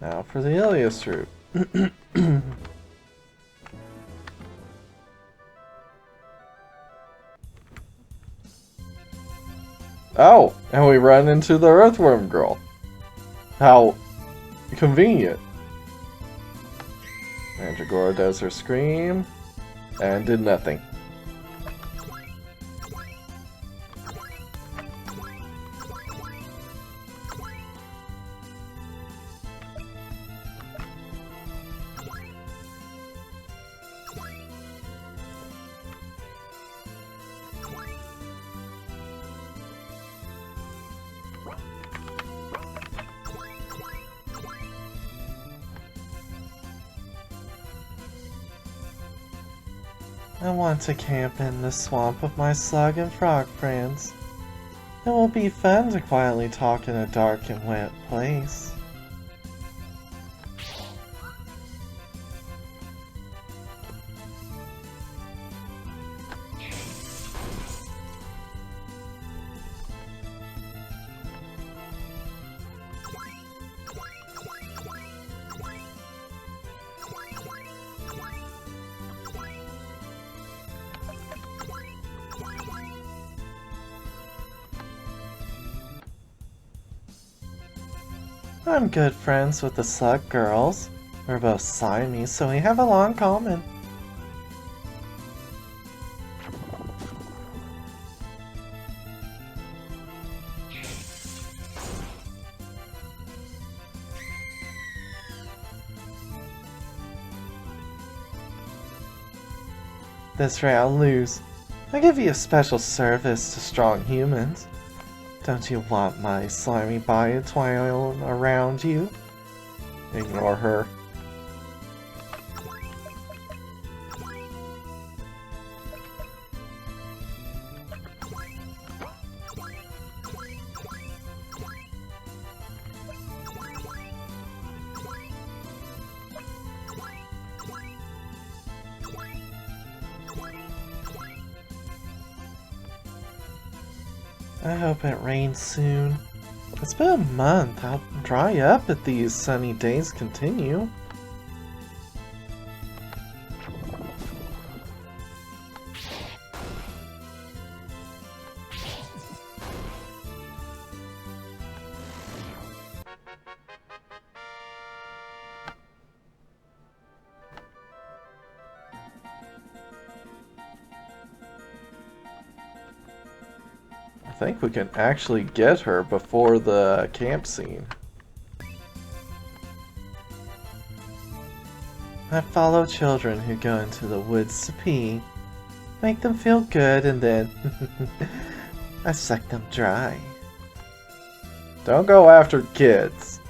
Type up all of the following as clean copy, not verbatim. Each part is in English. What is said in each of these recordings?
Now for the Ilias route. Oh, and we run into the earthworm girl. How convenient. Mandragora does her scream and did nothing. I want to camp in the swamp with my slug and frog friends. It will be fun to quietly talk in a dark and wet place. I'm good friends with the slug girls. We're both Siamese, so we have a lot in common. This way I'll lose. I give you a special service to strong humans. Don't you want my slimy body twirling around you? Ignore her. I hope it rains soon. It's been a month. I'll dry up if these sunny days continue. I think we can actually get her before the camp scene. I follow children who go into the woods to pee. Make them feel good and then I suck them dry. Don't go after kids.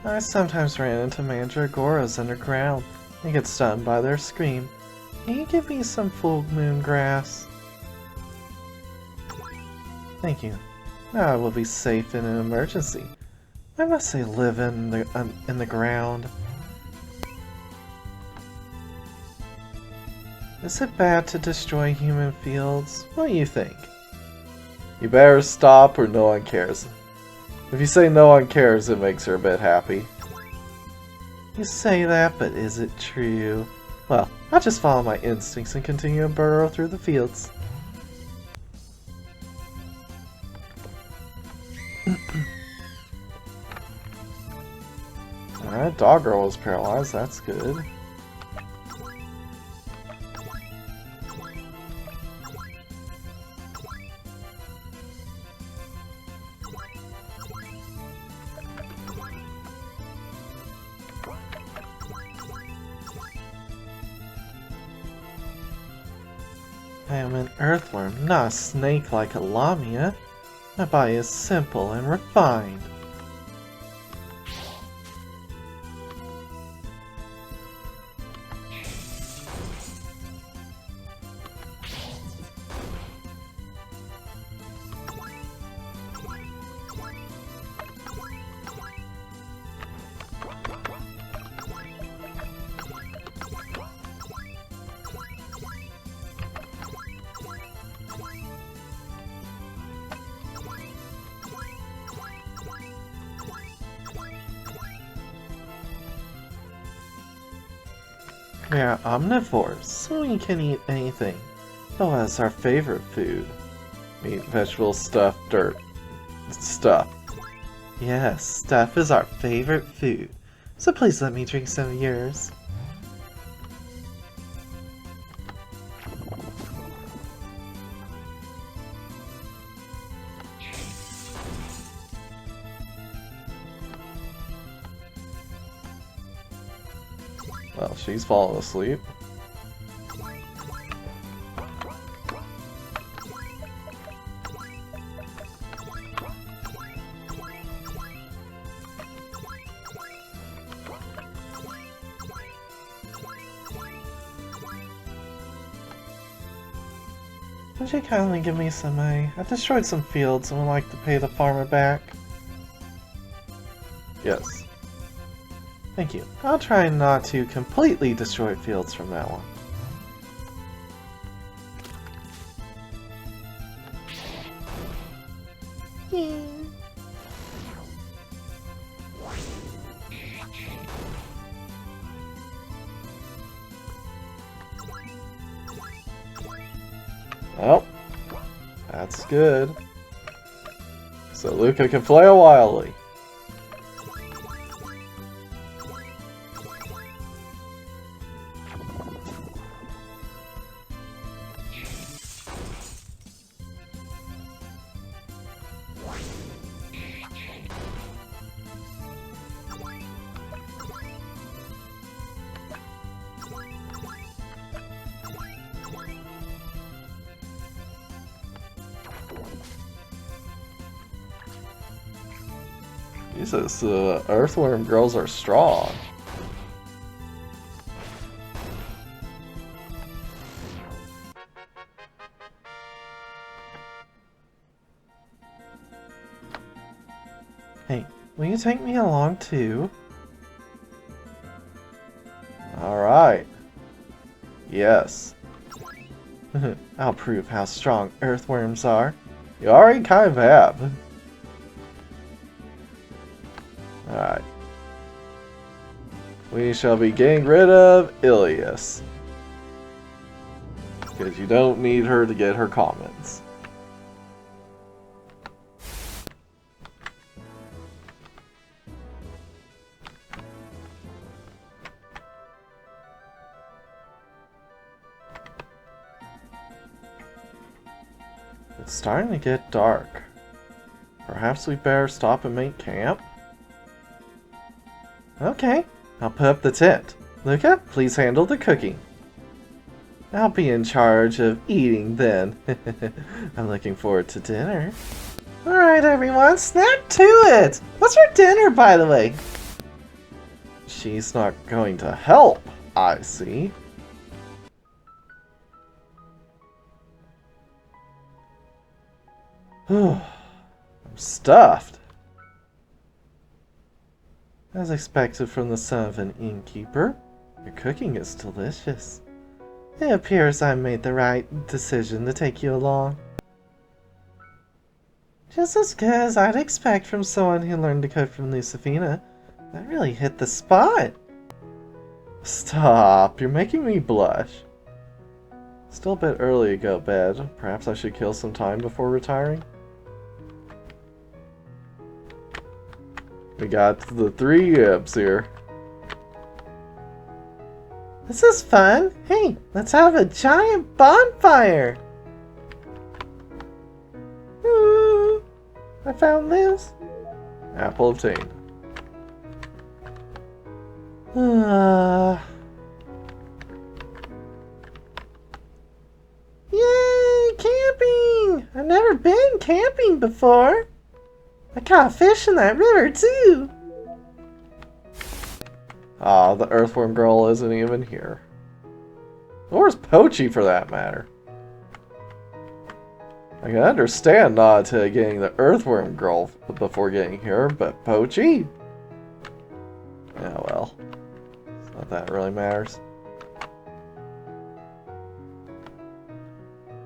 I sometimes ran into mandragoras underground and get stunned by their scream. Can you give me some full moon grass? Thank you. Now I will be safe in an emergency. I must say live in the ground. Is it bad to destroy human fields? What do you think? You better stop or no one cares. If you say no one cares, it makes her a bit happy. You say that, but is it true? Well, I'll just follow my instincts and continue to burrow through the fields. Alright, dog girl was paralyzed, that's good. I am an earthworm, not a snake like a lamia. My body is simple and refined. We are omnivores, so we can eat anything. But what is our favorite food? Meat, vegetables, stuff, dirt. Stuff. Yes, stuff is our favorite food. So please let me drink some of yours. Well, she's falling asleep. Would you kindly give me some money? I've destroyed some fields and would like to pay the farmer back. Yes. Thank you. I'll try not to completely destroy fields from now on. Oh, that's good. So Luca can flail wildly. Jesus, the earthworm girls are strong. Hey, will you take me along too? Alright. Yes. I'll prove how strong earthworms are. You already kind of have. Alright. We shall be getting rid of Ilias. Because you don't need her to get her comments. It's starting to get dark. Perhaps we better stop and make camp? Okay, I'll put up the tent. Luca, please handle the cooking. I'll be in charge of eating then. I'm looking forward to dinner. Alright everyone, snap to it! What's your dinner, by the way? She's not going to help, I see. I'm stuffed. As expected from the son of an innkeeper, your cooking is delicious. It appears I made the right decision to take you along. Just as good as I'd expect from someone who learned to cook from Lucifina. That really hit the spot. Stop, you're making me blush. Still a bit early to go to bed. Perhaps I should kill some time before retiring? We got the 3 yips here. This is fun. Hey, let's have a giant bonfire. Ooh, I found this. Apple obtained. Yay, camping! I've never been camping before. I caught fish in that river, too! Ah, the earthworm girl isn't even here. Or is Poachy, for that matter. I can understand not getting the earthworm girl before getting here, but Poachy? Yeah, well. It's not that really matters.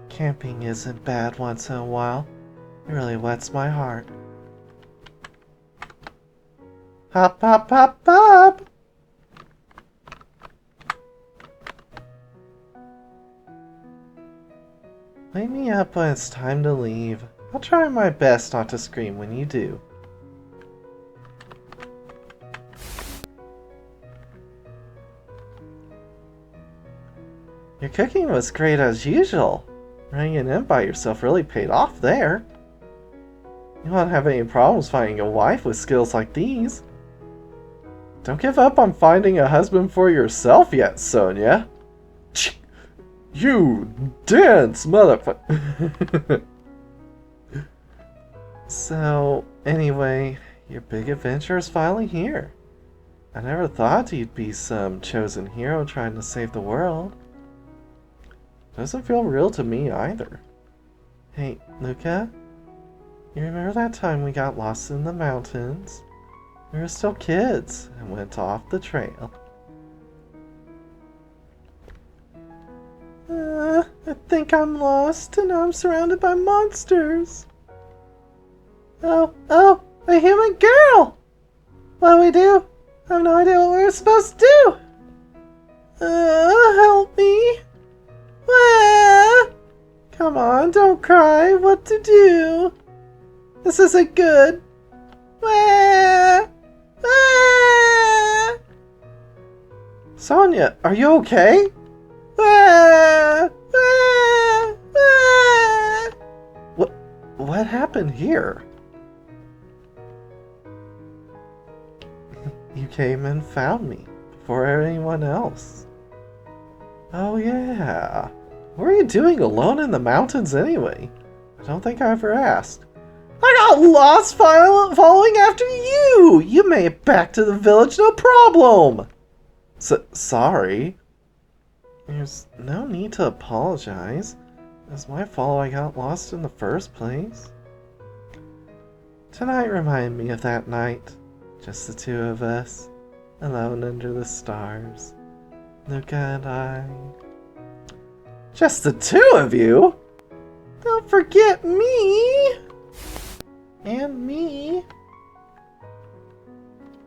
Camping isn't bad once in a while. It really whets my heart. Hop, hop, hop, hop! Wake me up when it's time to leave. I'll try my best not to scream when you do. Your cooking was great as usual. Running it in by yourself really paid off there. You won't have any problems finding a wife with skills like these. Don't give up on finding a husband for yourself yet, Sonia. You dance, motherfucker. So, anyway, your big adventure is finally here. I never thought you'd be some chosen hero trying to save the world. Doesn't feel real to me either. Hey, Luca? You remember that time we got lost in the mountains? We were still kids and went off the trail. I think I'm lost and now I'm surrounded by monsters. Oh, a human girl! What do we do? I have no idea what we're supposed to do. Help me. Come on, don't cry. What to do? This isn't good. Sonia, are you okay? What happened here? You came and found me before anyone else. Oh yeah. What are you doing alone in the mountains anyway? I don't think I ever asked. I got lost following after you! You made it back to the village, no problem! Sorry. There's no need to apologize. It's my fault I got lost in the first place. Tonight reminded me of that night. Just the two of us, alone under the stars. Luca and I. Just the two of you? Don't forget me! And me.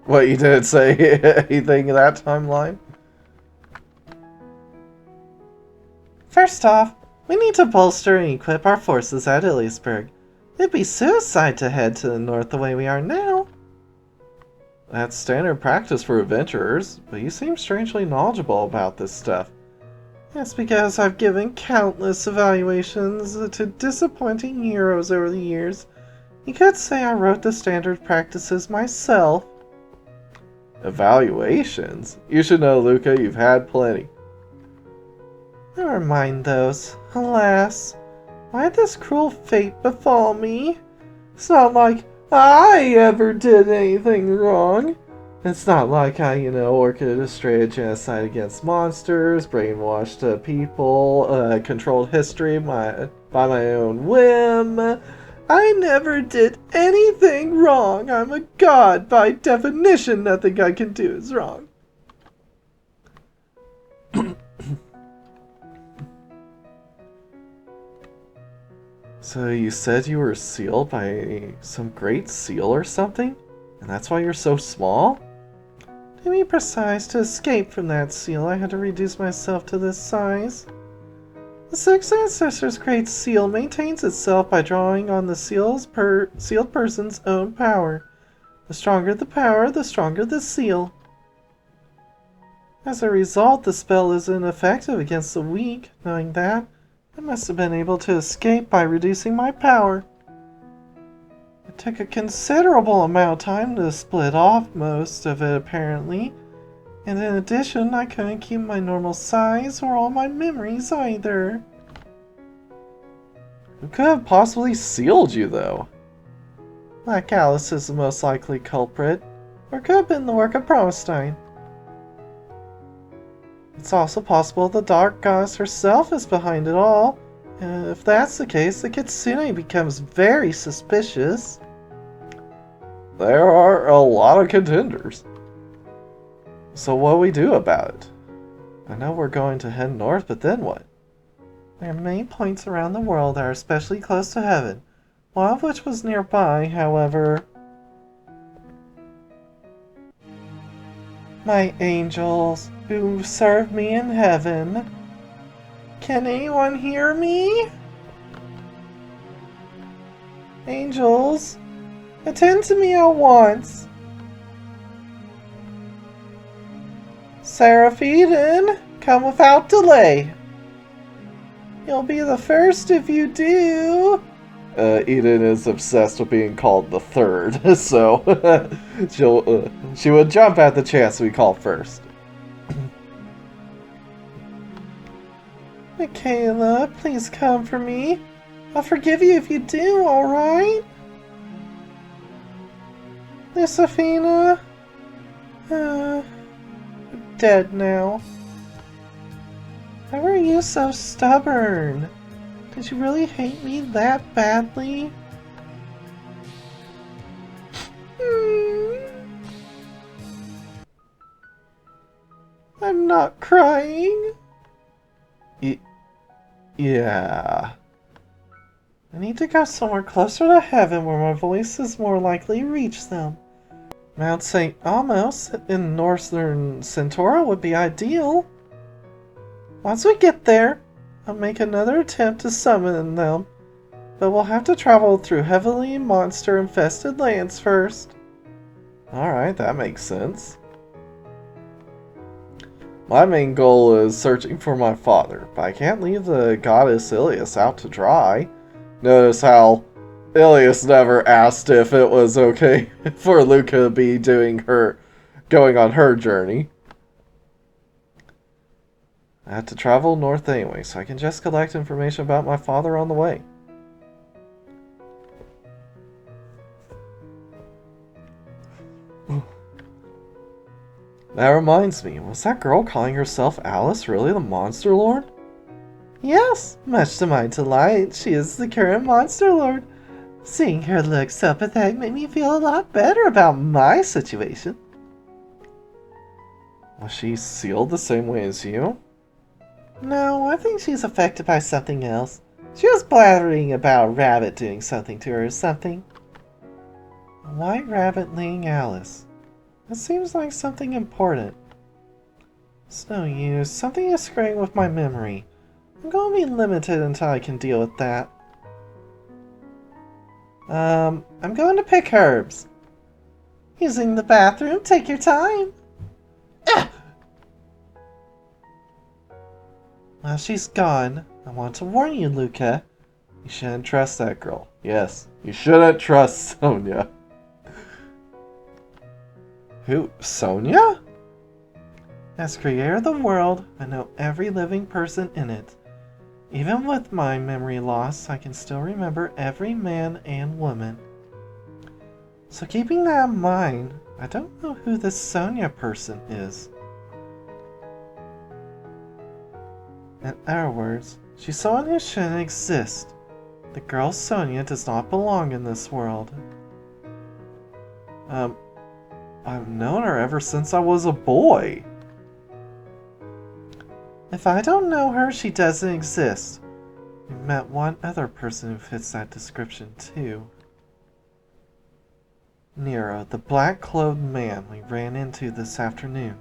What, you didn't say anything in that timeline? First off, we need to bolster and equip our forces at Iliasburg. It'd be suicide to head to the north the way we are now. That's standard practice for adventurers, but you seem strangely knowledgeable about this stuff. That's because I've given countless evaluations to disappointing heroes over the years. You could say I wrote the standard practices myself. Evaluations? You should know, Luca, you've had plenty. Never mind those. Alas, why'd this cruel fate befall me? It's not like I ever did anything wrong. It's not like I, orchestrated genocide against monsters, brainwashed people, controlled history by my own whim. I never did anything wrong. I'm a god. By definition, nothing I can do is wrong. So you said you were sealed by some great seal or something? And that's why you're so small? To be precise, to escape from that seal, I had to reduce myself to this size. The Six Ancestors' Great Seal maintains itself by drawing on the sealed person's own power. The stronger the power, the stronger the seal. As a result, the spell is ineffective against the weak. Knowing that, I must have been able to escape by reducing my power. It took a considerable amount of time to split off most of it, apparently. And in addition, I couldn't keep my normal size or all my memories either. Who could have possibly sealed you, though? Black Alice is the most likely culprit, or could have been the work of Promestein. It's also possible the Dark Goddess herself is behind it all, and if that's the case, the Kitsune becomes very suspicious. There are a lot of contenders. So what do we do about it? I know we're going to head north, but then what? There are many points around the world that are especially close to heaven, one of which was nearby, however. My angels, who serve me in heaven. Can anyone hear me? Angels, attend to me at once. Seraph Eden, come without delay. You'll be the first if you do. Eden is obsessed with being called the third, so she would jump at the chance to be called first. Michaela, please come for me. I'll forgive you if you do, alright? Josephina? Dead now. Why were you so stubborn? Did you really hate me that badly? I'm not crying. Yeah. I need to go somewhere closer to heaven where my voice is more likely to reach them. Mount St. Amos in northern Centaura would be ideal. Once we get there, I'll make another attempt to summon them, but we'll have to travel through heavily monster-infested lands first. Alright, that makes sense. My main goal is searching for my father, but I can't leave the goddess Ilias out to dry. Notice how Ilias never asked if it was okay for Luca to be going on her journey. I have to travel north anyway, so I can just collect information about my father on the way. That reminds me, was that girl calling herself Alice really the Monster Lord? Yes, much to my delight, she is the current Monster Lord. Seeing her look so pathetic made me feel a lot better about my situation. Was she sealed the same way as you? No, I think she's affected by something else. She was blathering about a rabbit doing something to her or something. A white rabbit laying Alice. That seems like something important. It's no use. Something is screwing with my memory. I'm going to be limited until I can deal with that. I'm going to pick herbs. Using the bathroom, take your time. Ah! While she's gone, I want to warn you, Luca. You shouldn't trust that girl. Yes, you shouldn't trust Sonia. Who? Sonia? As creator of the world, I know every living person in it. Even with my memory loss, I can still remember every man and woman. So keeping that in mind, I don't know who this Sonia person is. In other words, she's someone who shouldn't exist. The girl Sonia does not belong in this world. I've known her ever since I was a boy. If I don't know her, she doesn't exist. We met one other person who fits that description too. Nero, the black-clothed man we ran into this afternoon.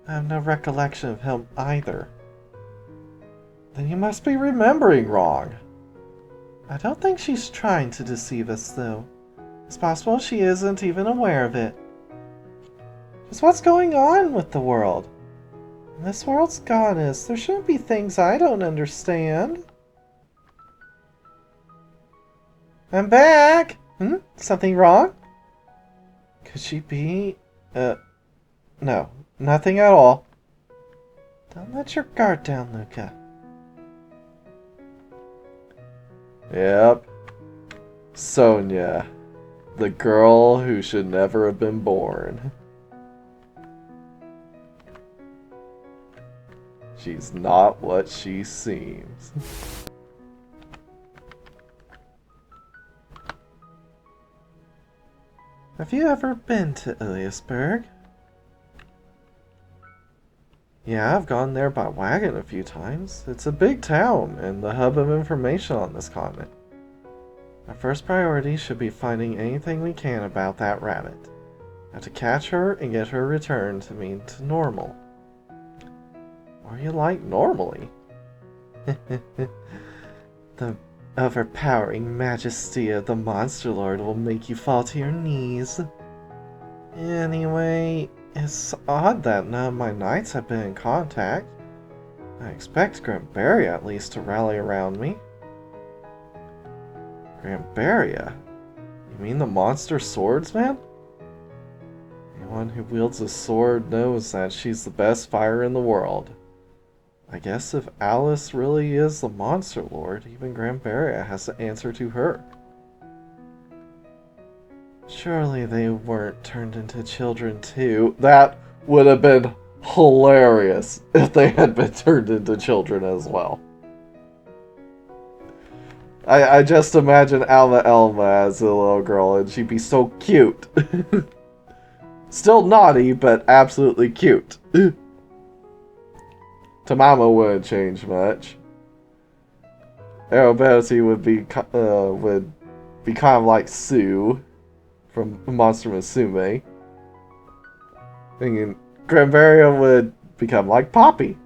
I have no recollection of him either. Then you must be remembering wrong. I don't think she's trying to deceive us, though. It's possible she isn't even aware of it. Just what's going on with the world? In this world's goddess, there shouldn't be things I don't understand. I'm back! Something wrong? Could she be... No, nothing at all. Don't let your guard down, Luca. Yep. Sonia. The girl who should never have been born. She's not what she seems. Have you ever been to Iliasburg? Yeah, I've gone there by wagon a few times. It's a big town and the hub of information on this continent. Our first priority should be finding anything we can about that rabbit. I have to catch her and get her returned to normal. Or you like normally? The overpowering majesty of the Monster Lord will make you fall to your knees. Anyway, it's odd that none of my knights have been in contact. I expect Grambaria at least to rally around me. Grambaria? You mean the monster swordsman? Anyone who wields a sword knows that she's the best fighter in the world. I guess if Alice really is the Monster Lord, even Grambaria has to answer to her. Surely they weren't turned into children too. That would have been hilarious if they had been turned into children as well. I just imagine Elma as a little girl, and she'd be so cute. Still naughty, but absolutely cute. Tamamo wouldn't change much. Arabetty would be kind of like Sue from Monster Musume. Thinking Grambaria would become like Poppy.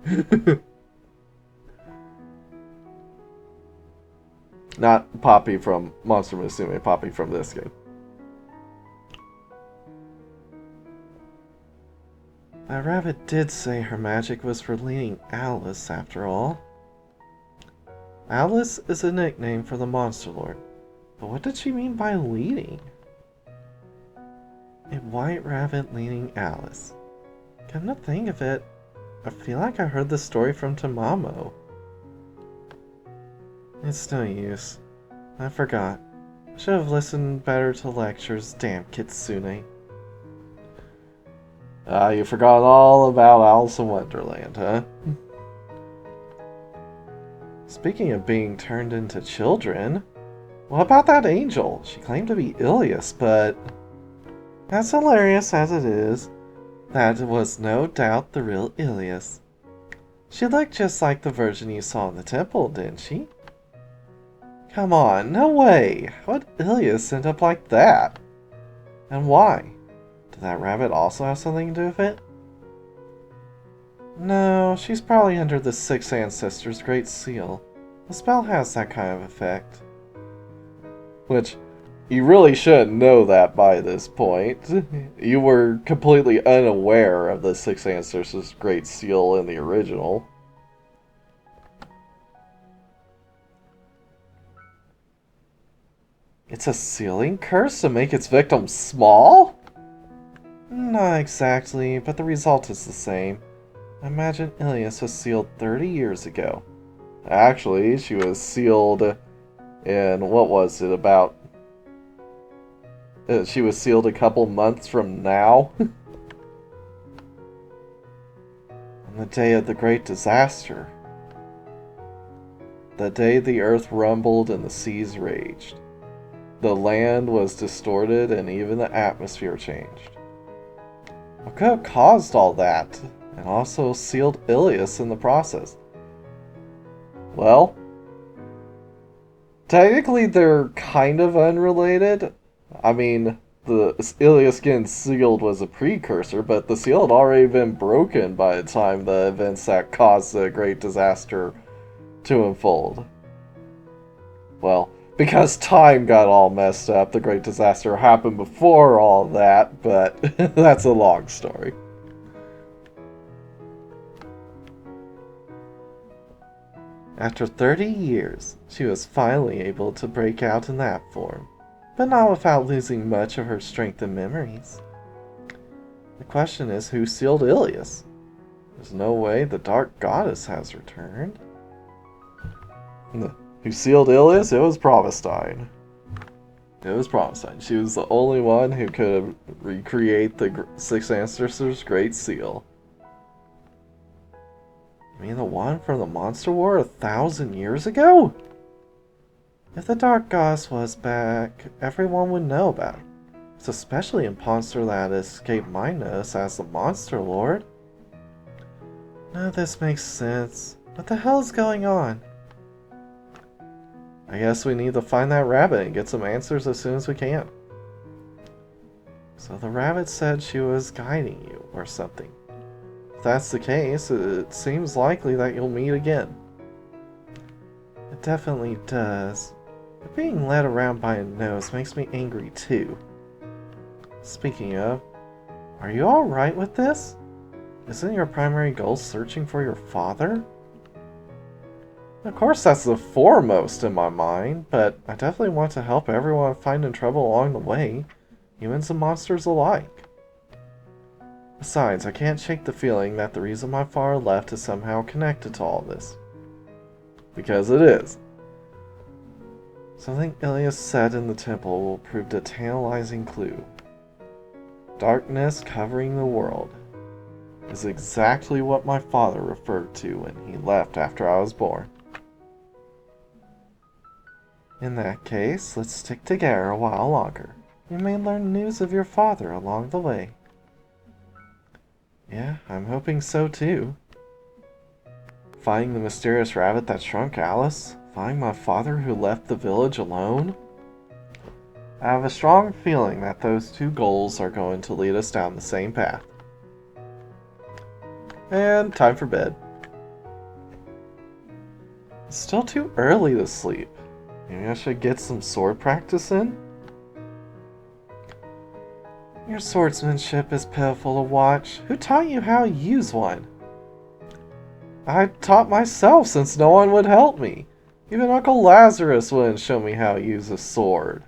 Not Poppy from Monster Musume, Poppy from this game. That rabbit did say her magic was for leading Alice, after all. Alice is a nickname for the Monster Lord, but what did she mean by leading? A white rabbit leading Alice. Come to think of it, I feel like I heard this story from Tamamo. It's no use. I forgot. I should have listened better to lectures, damn Kitsune. You forgot all about Alice in Wonderland, huh? Speaking of being turned into children, what about that angel? She claimed to be Ilias, but as hilarious as it is, that was no doubt the real Ilias. She looked just like the version you saw in the temple, didn't she? Come on, no way! How would Ilias end up like that? And why? Did that rabbit also have something to do with it? No, she's probably under the Six Ancestors' Great Seal. The spell has that kind of effect. Which, you really should know that by this point. You were completely unaware of the Six Ancestors' Great Seal in the original. It's a sealing curse to make its victim small? Not exactly, but the result is the same. Imagine Ilias was sealed 30 years ago. Actually, she was sealed in, what was it, about... she was sealed a couple months from now. On the day of the great disaster. The day the earth rumbled and the seas raged. The land was distorted and even the atmosphere changed. What could have caused all that, and also sealed Ilias in the process? Well, technically they're kind of unrelated. I mean, the Ilias getting sealed was a precursor, but the seal had already been broken by the time the events that caused the great disaster to unfold. Well, because time got all messed up, the great disaster happened before all that, but that's a long story. After 30 years, she was finally able to break out in that form, but not without losing much of her strength and memories. The question is, who sealed Ilias? There's no way the Dark Goddess has returned. Who sealed Ilias? It was Promestine. It was Promestine. She was the only one who could recreate the Six Ancestors' Great Seal. You mean the one from the Monster War 1,000 years ago? If the Dark Goddess was back, everyone would know about it. It's especially a monster that escaped my notice as the Monster Lord. None of this makes sense. What the hell is going on? I guess we need to find that rabbit and get some answers as soon as we can. So the rabbit said she was guiding you, or something. If that's the case, it seems likely that you'll meet again. It definitely does. But being led around by a nose makes me angry too. Speaking of, are you alright with this? Isn't your primary goal searching for your father? Of course that's the foremost in my mind, but I definitely want to help everyone find in trouble along the way, humans and monsters alike. Besides, I can't shake the feeling that the reason my father left is somehow connected to all this. Because it is. Something Ilias said in the temple will prove a tantalizing clue. Darkness covering the world is exactly what my father referred to when he left after I was born. In that case, let's stick together a while longer. We may learn news of your father along the way. Yeah, I'm hoping so too. Finding the mysterious rabbit that shrunk Alice? Finding my father who left the village alone? I have a strong feeling that those two goals are going to lead us down the same path. And time for bed. It's still too early to sleep. Maybe I should get some sword practice in? Your swordsmanship is pitiful to watch. Who taught you how to use one? I taught myself since no one would help me. Even Uncle Lazarus wouldn't show me how to use a sword.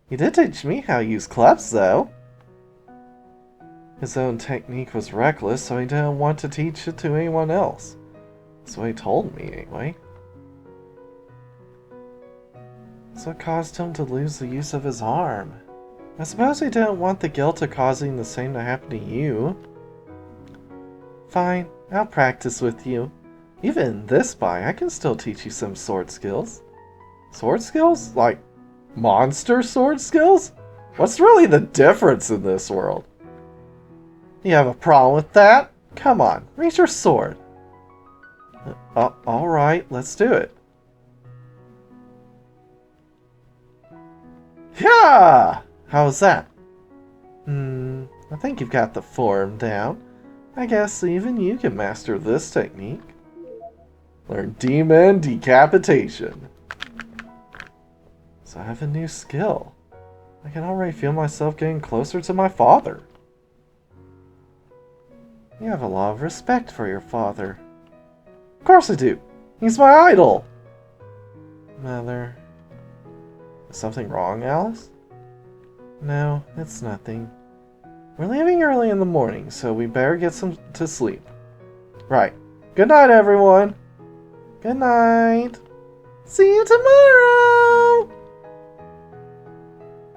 He did teach me how to use clubs, though. His own technique was reckless, so he didn't want to teach it to anyone else. That's what he told me, anyway. That's what caused him to lose the use of his arm. I suppose he didn't want the guilt of causing the same to happen to you. Fine, I'll practice with you. Even this by, I can still teach you some sword skills. Sword skills? Like monster sword skills? What's really the difference in this world? You have a problem with that? Come on, raise your sword. Alright, let's do it. Yeah! How's that? I think you've got the form down. I guess even you can master this technique. Learn demon decapitation. So I have a new skill. I can already feel myself getting closer to my father. You have a lot of respect for your father. Of course I do. He's my idol. Mother. Is something wrong, Alice? No, it's nothing. We're leaving early in the morning, so we better get some to sleep. Right. Good night, everyone. Good night. See you tomorrow.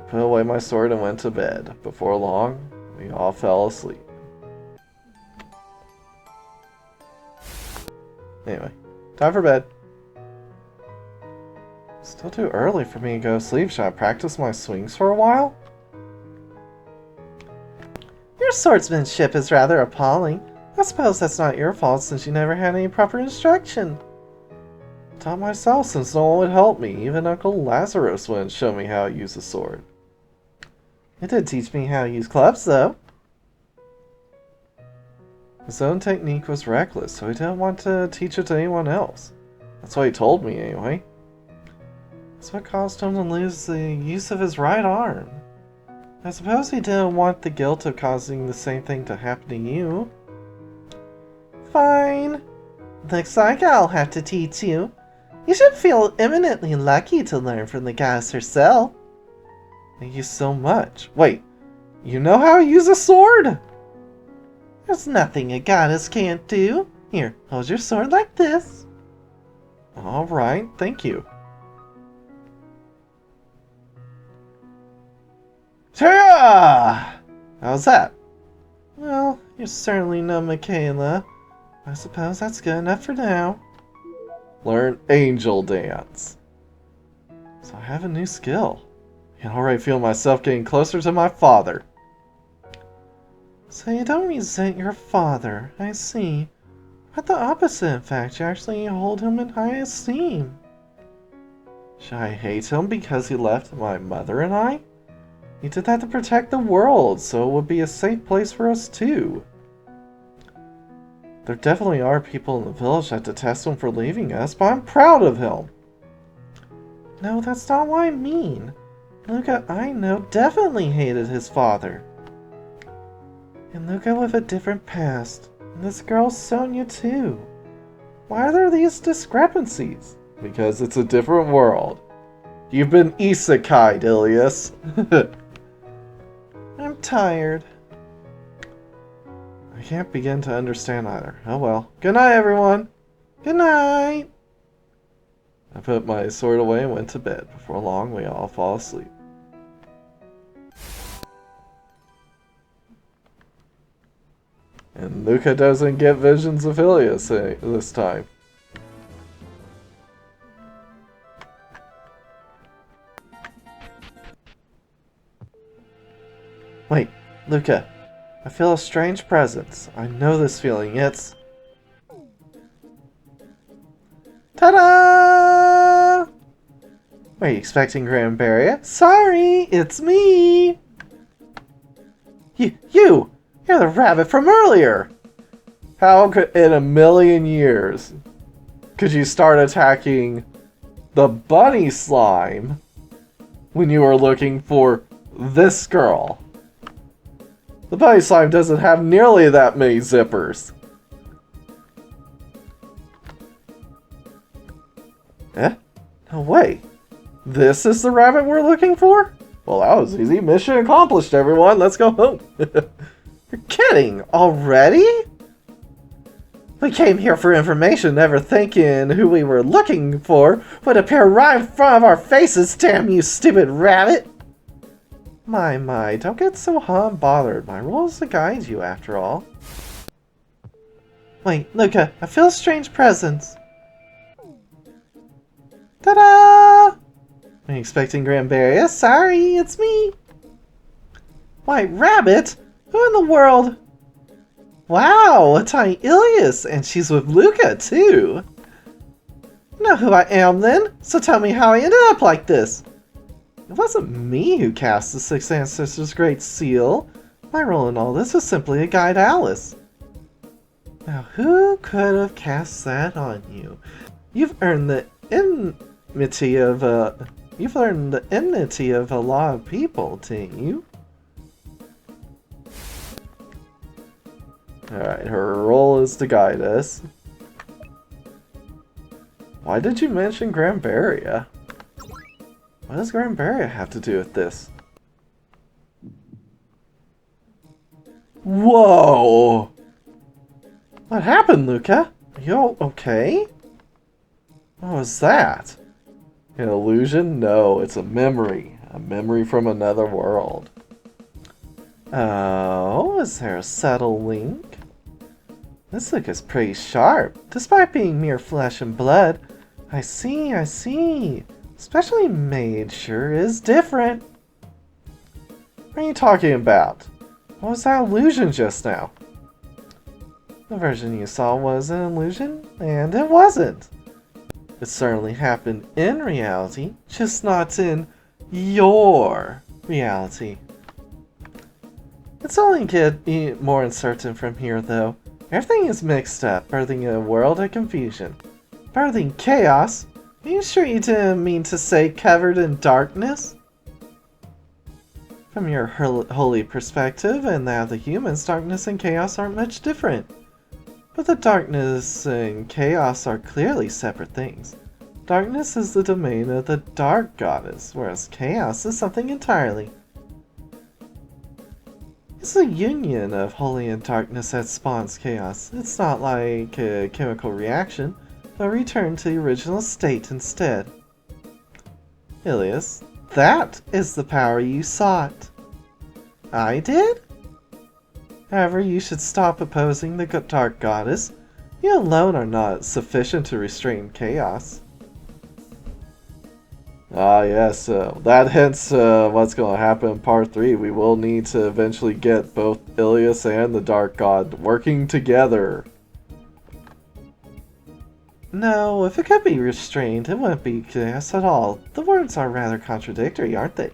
Put away my sword and went to bed. Before long, we all fell asleep. Anyway, time for bed. Still too early for me to go to sleep. Should I practice my swings for a while? Your swordsmanship is rather appalling. I suppose that's not your fault since you never had any proper instruction. I taught myself since no one would help me. Even Uncle Lazarus wouldn't show me how to use a sword. It did teach me how to use clubs, though. His own technique was reckless, so he didn't want to teach it to anyone else. That's what he told me, anyway. That's what caused him to lose the use of his right arm. I suppose he didn't want the guilt of causing the same thing to happen to you. Fine. Looks like I'll have to teach you. You should feel eminently lucky to learn from the goddess herself. Thank you so much. Wait, you know how to use a sword? There's nothing a goddess can't do. Here, hold your sword like this. Alright, thank you. Deja! How's that? Well, you're certainly no Michaela. I suppose that's good enough for now. Learn angel dance. So I have a new skill. I can already feel myself getting closer to my father. So you don't resent your father, I see. But the opposite, in fact, you actually hold him in high esteem. Should I hate him because he left my mother and I? He did that to protect the world, so it would be a safe place for us too. There definitely are people in the village that detest him for leaving us, but I'm proud of him. No, that's not what I mean. Luca, I know, definitely hated his father. And Luca with a different past. And this girl Sonia too. Why are there these discrepancies? Because it's a different world. You've been isekai'd, Ilias. I'm tired. I can't begin to understand either. Oh well. Good night, everyone. Good night. I put my sword away and went to bed. Before long, we all fall asleep. And Luca doesn't get visions of Ilias this time. Wait, Luca. I feel a strange presence. I know this feeling. It's... Ta-da! Were you expecting Granberria? Sorry, it's me! You're the rabbit from earlier! How could, in a million years, could you start attacking the bunny slime when you were looking for this girl? The bunny slime doesn't have nearly that many zippers. Eh? No way. This is the rabbit we're looking for? Well, that was easy. Mission accomplished, everyone. Let's go home. You're kidding. Already? We came here for information, never thinking who we were looking for would appear right in front of our faces. Damn you, stupid rabbit. My, don't get so bothered. My role is to guide you, after all. Wait, Luca, I feel a strange presence. Ta-da! Are you expecting Granberria? Sorry, it's me. Why, Rabbit? Who in the world? Wow, a tiny Ilias, and she's with Luca, too. You know who I am, then, so tell me how I ended up like this. It wasn't me who cast the Six Ancestors' Great Seal. My role in all this was simply to guide Alice. Now, who could have cast that on you? You've earned the enmity of a lot of people, didn't you? Alright, her role is to guide us. Why did you mention Granberria? What does Granberria have to do with this? Whoa! What happened, Luca? Are you okay? What was that? An illusion? No, it's a memory. A memory from another world. Oh, is there a subtle link? This look is pretty sharp, despite being mere flesh and blood. I see. Especially made sure is different. What are you talking about? What was that illusion just now? The version you saw was an illusion, and it wasn't. It certainly happened in reality, just not in your reality. It's only getting more uncertain from here, though. Everything is mixed up, birthing a world of confusion. Birthing chaos? Are you sure you didn't mean to say covered in darkness? From your holy perspective and that of the humans, darkness and chaos aren't much different. But the darkness and chaos are clearly separate things. Darkness is the domain of the dark goddess, whereas chaos is something entirely. It's the union of holy and darkness that spawns chaos. It's not like a chemical reaction, but return to the original state instead. Ilias, that is the power you sought. I did? However, you should stop opposing the dark goddess. You alone are not sufficient to restrain chaos. Ah yes, that hints what's going to happen in part 3. We will need to eventually get both Ilias and the Dark God working together. No, if it could be restrained, it wouldn't be chaos at all. The words are rather contradictory, aren't they?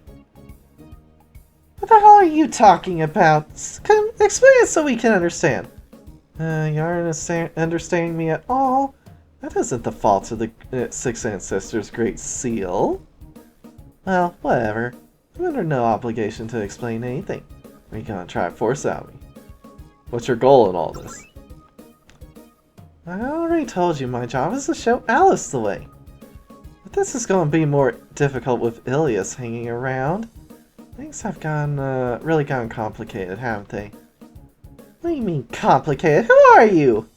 What the hell are you talking about? Explain it so we can understand. You aren't understanding me at all? That isn't the fault of the Six Ancestors' Great Seal. Well, whatever. I'm under no obligation to explain anything. Are you gonna try to force it out of me? What's your goal in all this? I already told you my job is to show Alice the way. But this is gonna be more difficult with Ilias hanging around. Things have really gone complicated, haven't they? What do you mean complicated? Who are you?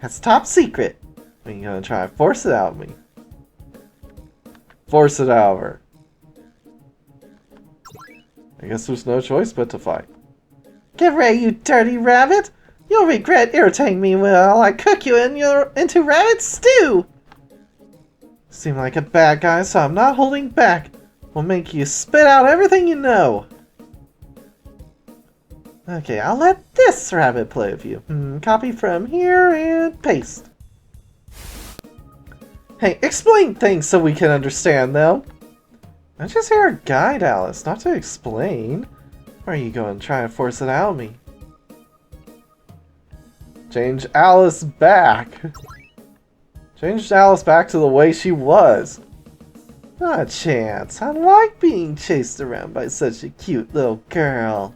That's top secret. Are you gonna try to force it out of me? Force it out of her. I guess there's no choice but to fight. Get ready, you dirty rabbit! You'll regret irritating me while I cook you into rabbit stew! Seem like a bad guy, so I'm not holding back. We'll make you spit out everything you know. Okay, I'll let this rabbit play with you. Copy from here and paste. Hey, explain things so we can understand them. I'm just here to guide Alice, not to explain. Where are you going to try to force it out of me? Change Alice back. Change Alice back to the way she was. Not a chance. I like being chased around by such a cute little girl.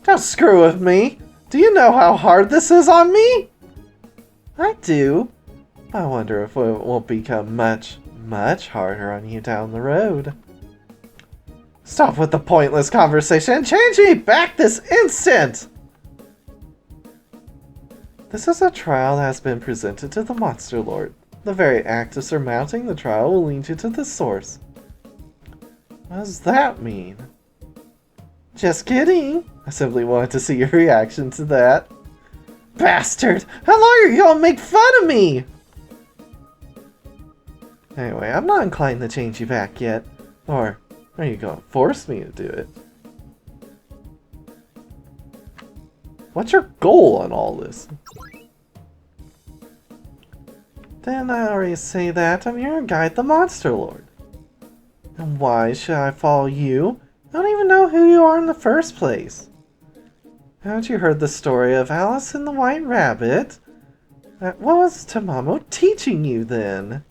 Don't screw with me. Do you know how hard this is on me? I do. I wonder if it won't become much harder on you down the road. Stop with the pointless conversation and change me back this instant! This is a trial that has been presented to the Monster Lord. The very act of surmounting the trial will lead you to the source. What does that mean? Just kidding! I simply wanted to see your reaction to that. Bastard! How long are you gonna make fun of me? Anyway, I'm not inclined to change you back yet. Or are you gonna force me to do it? What's your goal in all this? Didn't I already say that? I'm here to guide the Monster Lord. And why should I follow you? I don't even know who you are in the first place. Haven't you heard the story of Alice and the White Rabbit? What was Tamamo teaching you then?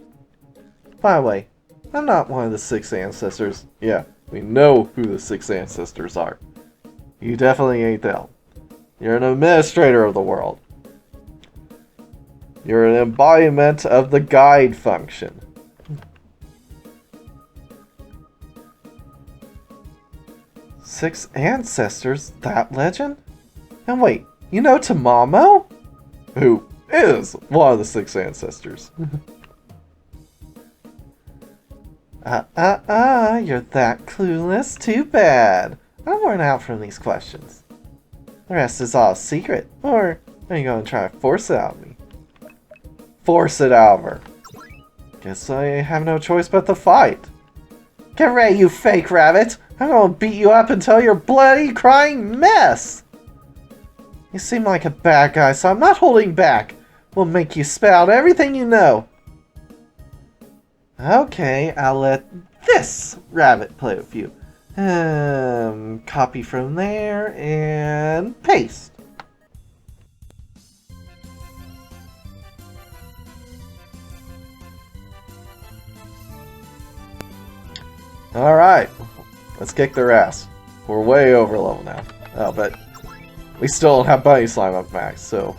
By the way, I'm not one of the 6 ancestors. Yeah, we know who the 6 ancestors are. You definitely ain't them. You're an administrator of the world. You're an embodiment of the guide function. Six ancestors? That legend? And wait, you know Tamamo? Who is one of the 6 ancestors. You're that clueless? Too bad. I'm worn out from these questions. The rest is all secret. Or are you going to try to force it out of me? Force it out of her. Guess I have no choice but to fight. Get ready, you fake rabbit! I'm gonna beat you up until you're a bloody, crying mess! You seem like a bad guy, so I'm not holding back. We'll make you spit out everything you know. Okay, I'll let this rabbit play with you. Copy from there and paste. Alright, let's kick their ass. We're way over level now. Oh, but we still don't have Bunny Slime up max, so...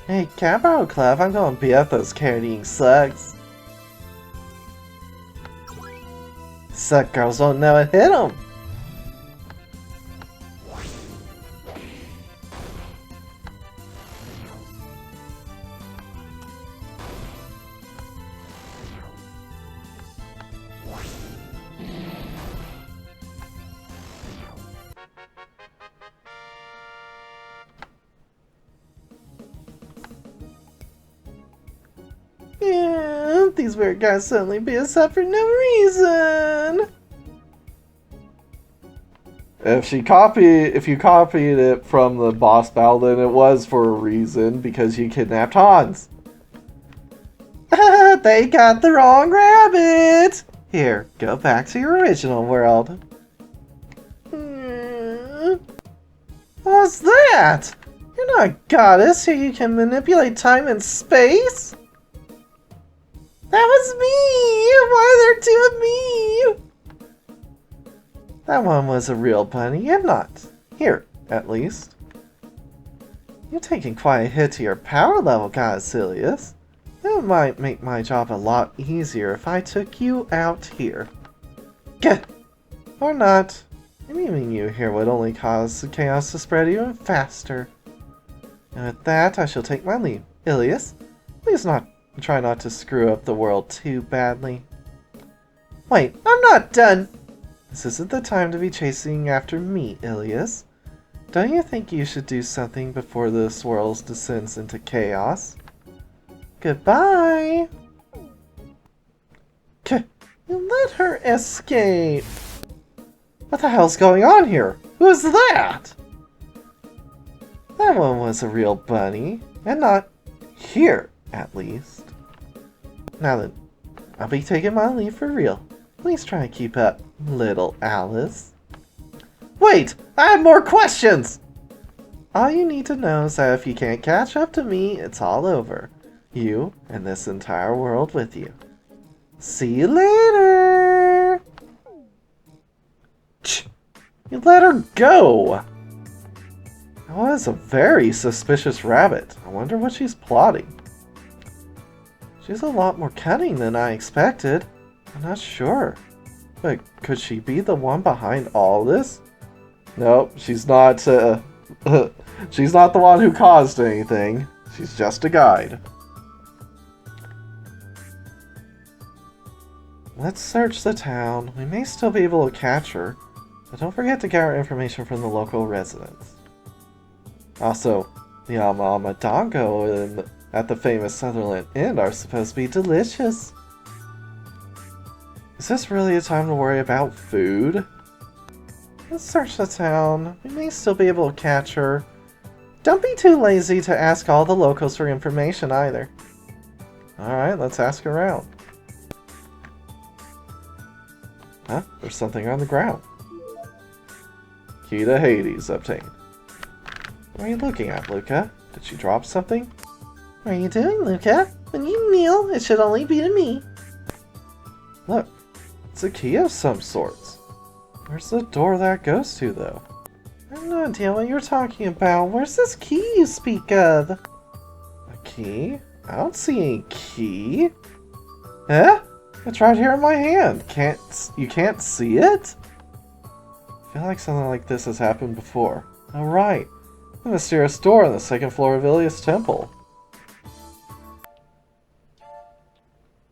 Hey, Cabro Club, I'm gonna beat up those carrot-eating slugs. Suck girls don't know it hit them. Yeah, these weird guys suddenly beat us up for no reason. If you copied it from the boss battle, then it was for a reason, because you kidnapped Hans. They got the wrong rabbit! Here, go back to your original world. What's that? You're not a goddess so you can manipulate time and space? That was me! Why are they doing me? That one was a real bunny and not. Here, at least. You're taking quite a hit to your power level, Godzillius. It might make my job a lot easier if I took you out here. Get! Or not. Leaving you here would only cause the chaos to spread even faster. And with that, I shall take my leave. Ilias, please try not to screw up the world too badly. Wait, I'm not done! This isn't the time to be chasing after me, Ilias. Don't you think you should do something before this world descends into chaos? Goodbye! You let her escape! What the hell's going on here? Who's that? That one was a real bunny, and not here, at least. Now then, I'll be taking my leave for real. Please try and keep up, little Alice. Wait! I have more questions! All you need to know is that if you can't catch up to me, it's all over. You and this entire world with you. See you later! You let her go! That was a very suspicious rabbit. I wonder what she's plotting. She's a lot more cunning than I expected. I'm not sure. But could she be the one behind all this? Nope, she's not, she's not the one who caused anything. She's just a guide. Let's search the town. We may still be able to catch her. But don't forget to gather information from the local residents. Also, the Amamadongo at the famous Sutherland Inn are supposed to be delicious. Is this really a time to worry about food? Let's search the town. We may still be able to catch her. Don't be too lazy to ask all the locals for information either. Alright, let's ask around. Huh? There's something on the ground. Key to Hades obtained. What are you looking at, Luca? Did she drop something? What are you doing, Luca? When you kneel, it should only be to me. Look, it's a key of some sorts. Where's the door that goes to, though? I have no idea what you're talking about. Where's this key you speak of? A key? I don't see any key. Eh? It's right here in my hand. You can't see it? I feel like something like this has happened before. Oh, right. The mysterious door on the second floor of Ilias' temple.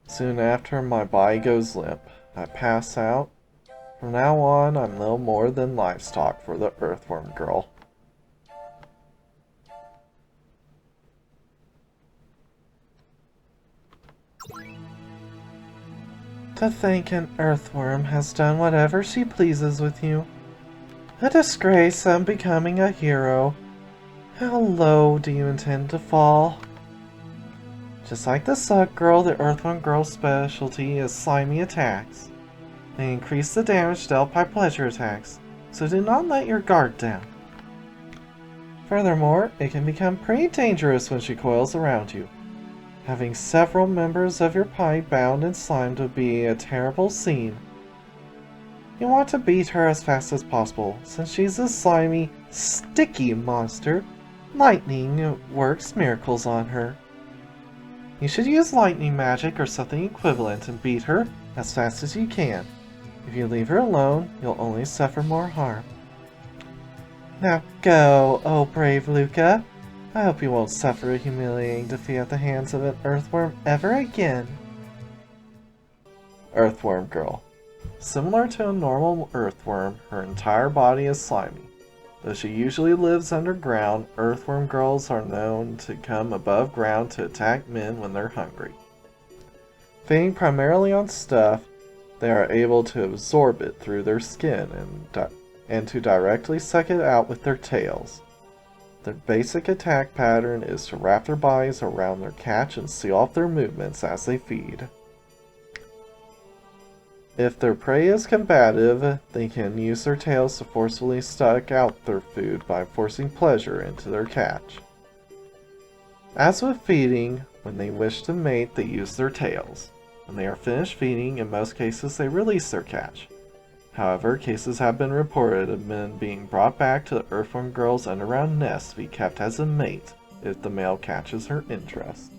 Soon after, my body goes limp. I pass out. From now on, I'm no more than livestock for the earthworm girl. To think an earthworm has done whatever she pleases with you. A disgrace on becoming a hero. How low do you intend to fall? Just like the Suck Girl, the Earthworm Girl's specialty is slimy attacks. They increase the damage dealt by pleasure attacks, so do not let your guard down. Furthermore, it can become pretty dangerous when she coils around you. Having several members of your party bound and slimed would be a terrible scene. You want to beat her as fast as possible. Since she's a slimy, sticky monster, lightning works miracles on her. You should use lightning magic or something equivalent and beat her as fast as you can. If you leave her alone, you'll only suffer more harm. Now go, oh brave Luca. I hope you won't suffer a humiliating defeat at the hands of an earthworm ever again. Earthworm Girl. Similar to a normal earthworm, her entire body is slimy. Though she usually lives underground, earthworm girls are known to come above ground to attack men when they're hungry. Feeding primarily on stuff, they are able to absorb it through their skin and to directly suck it out with their tails. Their basic attack pattern is to wrap their bodies around their catch and seal off their movements as they feed. If their prey is combative, they can use their tails to forcefully suck out their food by forcing pleasure into their catch. As with feeding, when they wish to mate, they use their tails. When they are finished feeding, in most cases they release their catch. However, cases have been reported of men being brought back to the earthworm girl's underground nest to be kept as a mate if the male catches her interest.